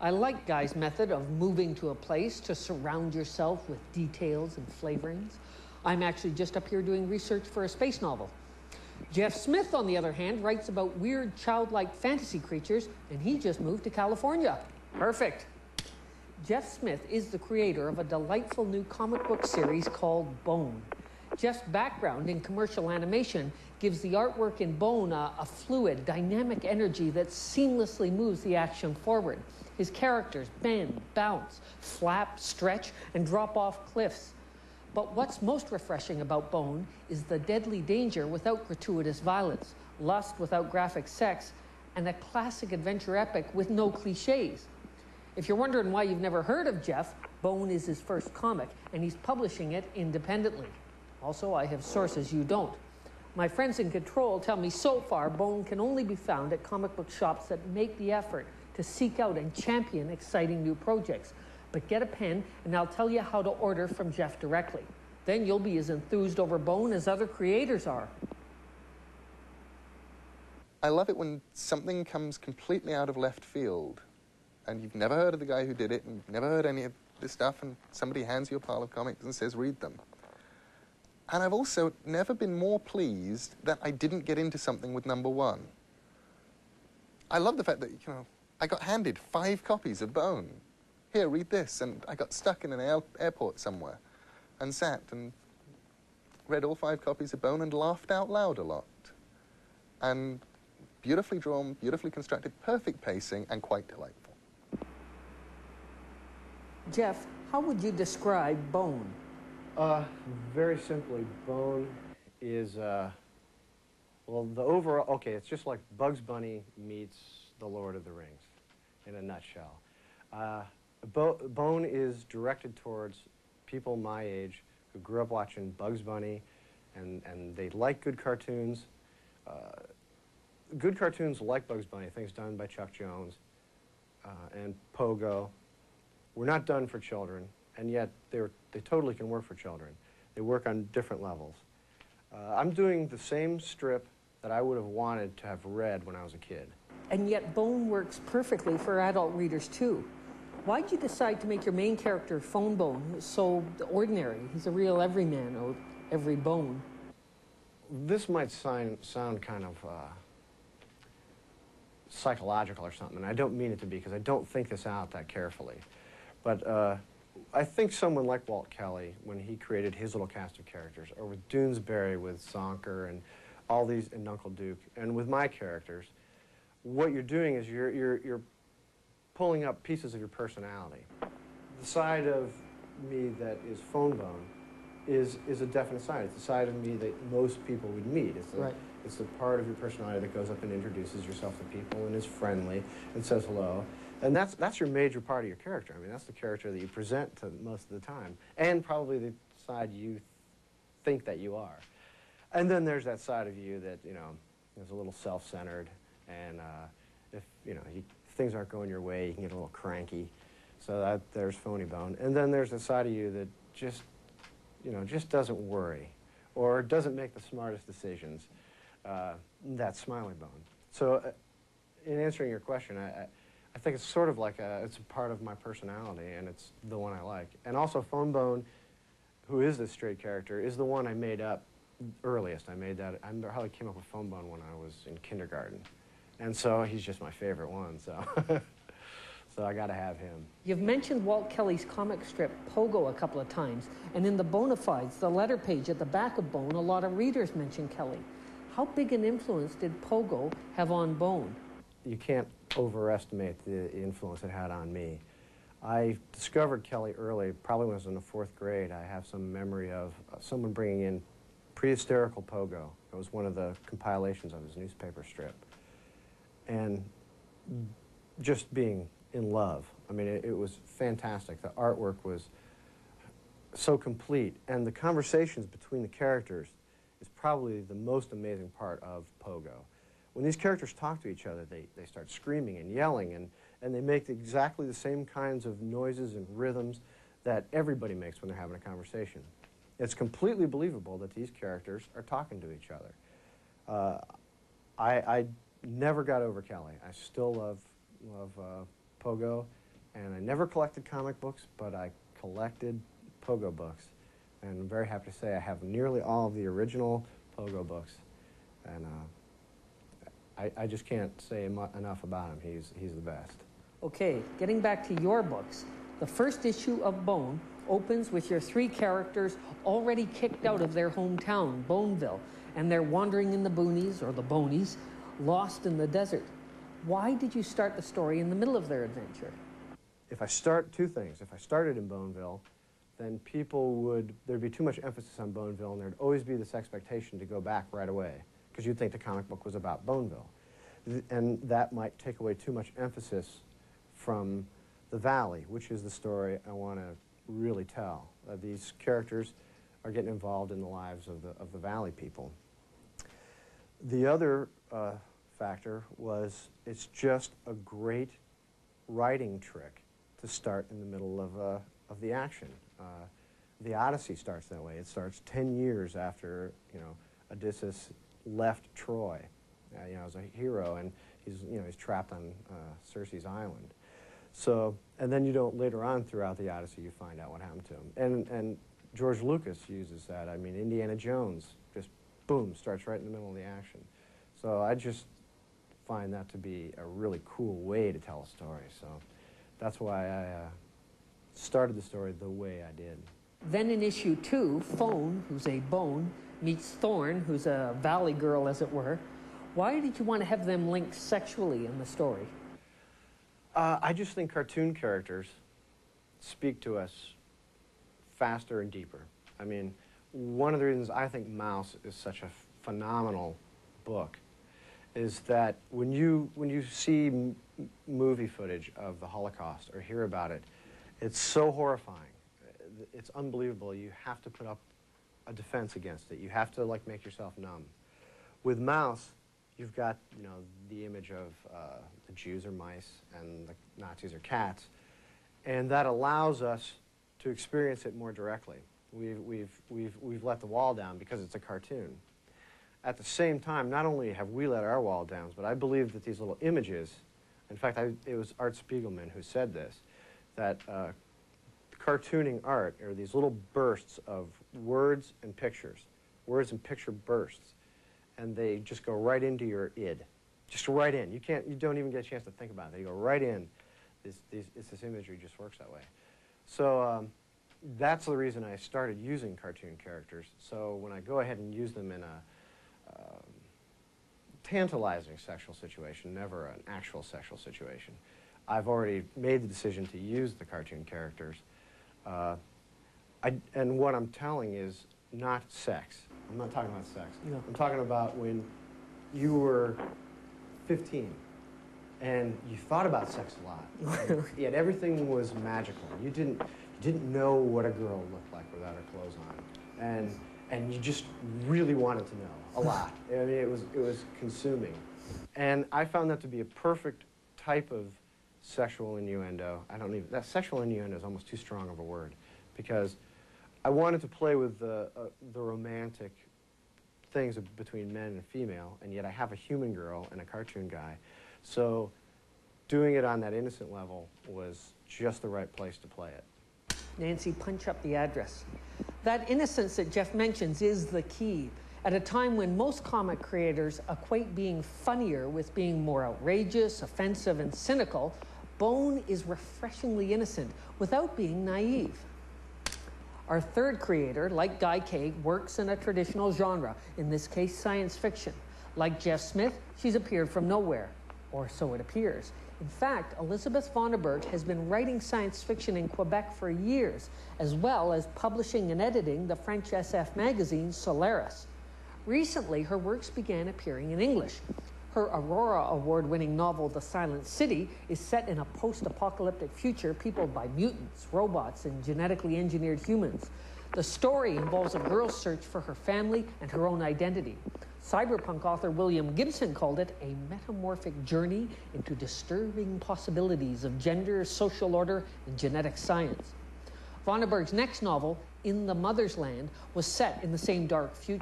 I like Guy's method of moving to a place to surround yourself with details and flavorings. I'm actually just up here doing research for a space novel. Jeff Smith, on the other hand, writes about weird childlike fantasy creatures, and he just moved to California. Perfect. Jeff Smith is the creator of a delightful new comic book series called Bone. Jeff's background in commercial animation gives the artwork in Bone a fluid, dynamic energy that seamlessly moves the action forward. His characters bend, bounce, flap, stretch, and drop off cliffs. But what's most refreshing about Bone is the deadly danger without gratuitous violence, lust without graphic sex, and a classic adventure epic with no cliches. If you're wondering why you've never heard of Jeff, Bone is his first comic, and he's publishing it independently. Also, I have sources you don't. My friends in Control tell me so far Bone can only be found at comic book shops that make the effort to seek out and champion exciting new projects. But get a pen, and I'll tell you how to order from Jeff directly. Then you'll be as enthused over Bone as other creators are. I love it when something comes completely out of left field, and you've never heard of the guy who did it, and you've never heard any of this stuff, and somebody hands you a pile of comics and says, read them. And I've also never been more pleased that I didn't get into something with number one. I love the fact that, I got handed 5 copies of Bone. Here, read this. And I got stuck in an airport somewhere and sat and read all 5 copies of Bone and laughed out loud a lot. And beautifully drawn, beautifully constructed, perfect pacing, and quite delightful. Jeff, how would you describe Bone? Very simply, Bone is, well, the overall, okay, it's just like Bugs Bunny meets The Lord of the Rings, in a nutshell. Bone is directed towards people my age who grew up watching Bugs Bunny, and they like good cartoons. Good cartoons like Bugs Bunny, things done by Chuck Jones and Pogo, were not done for children, and yet they totally can work for children. They work on different levels. I'm doing the same strip that I would have wanted to have read when I was a kid. And yet Bone works perfectly for adult readers too. Why'd you decide to make your main character, Phone Bone, so ordinary? He's a real everyman, or every bone. This might sound kind of psychological or something, and I don't mean it to be, because I don't think this out that carefully. But I think someone like Walt Kelly, when he created his little cast of characters, or with Doonesbury with Zonker and all these, and Uncle Duke, and with my characters, what you're doing is you're pulling up pieces of your personality. The side of me that is Phone Bone is a definite side. It's the side of me that most people would meet. It's the part of your personality that goes up and introduces yourself to people and is friendly and says hello. And that's your major part of your character. I mean, that's the character that you present to most of the time, and probably the side you think that you are. And then there's that side of you that, is a little self-centered, and if things aren't going your way, you can get a little cranky. So there's Phony Bone. And then there's the side of you that just doesn't worry, or doesn't make the smartest decisions. That's Smiley Bone. So in answering your question, I think it's sort of like it's a part of my personality, and it's the one I like. And also Phone Bone, who is this straight character, is the one I made up earliest. I probably came up with Phone Bone when I was in kindergarten. And so he's just my favorite one, so so I gotta have him. You've mentioned Walt Kelly's comic strip, Pogo, a couple of times, and in the Bonafides, the letter page at the back of Bone, a lot of readers mention Kelly. How big an influence did Pogo have on Bone? You can't overestimate the influence it had on me. I discovered Kelly early, probably when I was in the 4th grade. I have some memory of someone bringing in Prehysterical Pogo. It was one of the compilations of his newspaper strip. And just being in love. I mean, it was fantastic. The artwork was so complete, and the conversations between the characters is probably the most amazing part of Pogo. When these characters talk to each other, they start screaming and yelling, and they make exactly the same kinds of noises and rhythms that everybody makes when they're having a conversation. It's completely believable that these characters are talking to each other. I never got over Kelly. I still love Pogo, And I never collected comic books, but I collected Pogo books. And I'm very happy to say I have nearly all of the original Pogo books. And I just can't say enough about him. He's the best. Okay, getting back to your books, the first issue of Bone opens with your three characters already kicked out of their hometown, Boneville, and they're wandering in the boonies, or the bonies, lost in the desert. Why did you start the story in the middle of their adventure? If I start, two things. If I started in Boneville, then there'd be too much emphasis on Boneville, and there'd always be this expectation to go back right away, because you'd think the comic book was about Boneville. And that might take away too much emphasis from the Valley, which is the story I want to really tell. These characters are getting involved in the lives of the Valley people. The other factor was it's just a great writing trick to start in the middle of the action. The Odyssey starts that way. It starts 10 years after, Odysseus left Troy, as a hero, and he's trapped on Circe's island. So, and then later on throughout the Odyssey, you find out what happened to him. And George Lucas uses that. I mean, Indiana Jones just, boom, starts right in the middle of the action. So I just find that to be a really cool way to tell a story. So that's why I started the story the way I did. Then in issue 2, Phone, who's a bone, meets Thorn, who's a valley girl, as it were. Why did you want to have them linked sexually in the story? I just think cartoon characters speak to us faster and deeper. I mean, one of the reasons I think Mouse is such a phenomenal book is that when you see movie footage of the Holocaust or hear about it, it's so horrifying. It's unbelievable. You have to put up a defense against it. You have to make yourself numb. With Mouse, you've got the image of the Jews are mice and the Nazis are cats, and that allows us to experience it more directly. We've let the wall down because it's a cartoon. At the same time, not only have we let our wall down, but I believe that these little images, in fact, it was Art Spiegelman who said this, that cartooning art are these little bursts of words and picture bursts, and they just go right into your id, just right in. You don't even get a chance to think about it. They go right in. It's this imagery just works that way. So that's the reason I started using cartoon characters. So when I go ahead and use them in a tantalizing sexual situation, never an actual sexual situation, I've already made the decision to use the cartoon characters. And what I'm telling is not sex. I'm not talking about sex. No. I'm talking about when you were 15 and you thought about sex a lot. Yet everything was magical. You didn't know what a girl looked like without her clothes on. And you just really wanted to know a lot. I mean, it was consuming. And I found that to be a perfect type of sexual innuendo. That sexual innuendo is almost too strong of a word, because I wanted to play with the romantic things between men and female, and yet I have a human girl and a cartoon guy. So doing it on that innocent level was just the right place to play it. Nancy, punch up the address. That innocence that Jeff mentions is the key. At a time when most comic creators equate being funnier with being more outrageous, offensive, and cynical, Bone is refreshingly innocent without being naive. Our third creator, like Guy Kay, works in a traditional genre, in this case science fiction. Like Jeff Smith, she's appeared from nowhere, or so it appears. In fact, Elisabeth Vonarburg has been writing science fiction in Quebec for years, as well as publishing and editing the French SF magazine Solaris. Recently, her works began appearing in English. Her Aurora Award-winning novel, The Silent City, is set in a post-apocalyptic future peopled by mutants, robots, and genetically engineered humans. The story involves a girl's search for her family and her own identity. Cyberpunk author William Gibson called it a metamorphic journey into disturbing possibilities of gender, social order, and genetic science. Vonarburg's next novel, In the Mother's Land, was set in the same dark future.